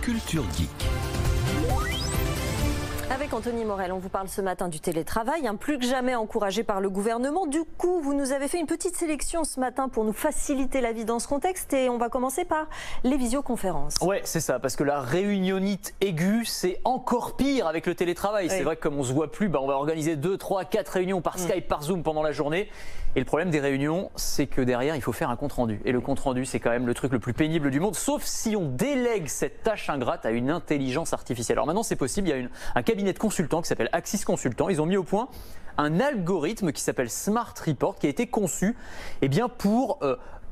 Culture Geek. Avec Anthony Morel, on vous parle ce matin du télétravail, plus que jamais encouragé par le gouvernement. Du coup, vous nous avez fait une petite sélection ce matin pour nous faciliter la vie dans ce contexte et on va commencer par les visioconférences. Ouais, c'est ça, parce que la réunionnite aiguë, c'est encore pire avec le télétravail. Oui. C'est vrai que comme on se voit plus, on va organiser 2, 3, 4 réunions par Skype, par Zoom pendant la journée. Et le problème des réunions, c'est que derrière, il faut faire un compte-rendu. Et le compte-rendu, c'est quand même le truc le plus pénible du monde, sauf si on délègue cette tâche ingrate à une intelligence artificielle. Alors maintenant, c'est possible, il y a un cabinet de consultants qui s'appelle Axis Consultants. Ils ont mis au point un algorithme qui s'appelle Smart Report, qui a été conçu pour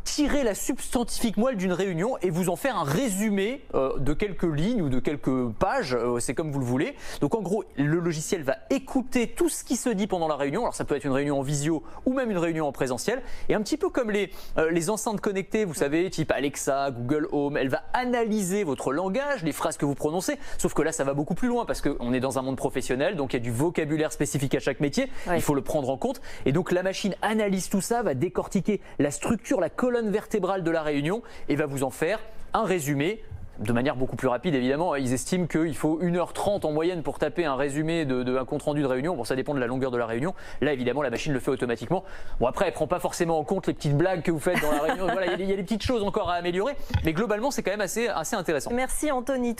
tirer la substantifique moelle d'une réunion et vous en faire un résumé de quelques lignes ou de quelques pages, c'est comme vous le voulez. Donc en gros, le logiciel va écouter tout ce qui se dit pendant la réunion. Alors ça peut être une réunion en visio ou même une réunion en présentiel. Et un petit peu comme les enceintes connectées, vous savez, type Alexa, Google Home, elle va analyser votre langage, les phrases que vous prononcez. Sauf que là, ça va beaucoup plus loin parce qu'on est dans un monde professionnel, donc il y a du vocabulaire spécifique à chaque métier. Oui. Il faut le prendre en compte. Et donc la machine analyse tout ça, va décortiquer la structure, la colonne vertébrale de la réunion et va vous en faire un résumé de manière beaucoup plus rapide. Évidemment, ils estiment qu'il faut 1h30 en moyenne pour taper un résumé d'un compte-rendu de réunion. Bon, ça dépend de la longueur de la réunion. Là, évidemment, la machine le fait automatiquement. Bon, après, elle ne prend pas forcément en compte les petites blagues que vous faites dans la réunion. Voilà, il y a des petites choses encore à améliorer. Mais globalement, c'est quand même assez intéressant. Merci Anthony.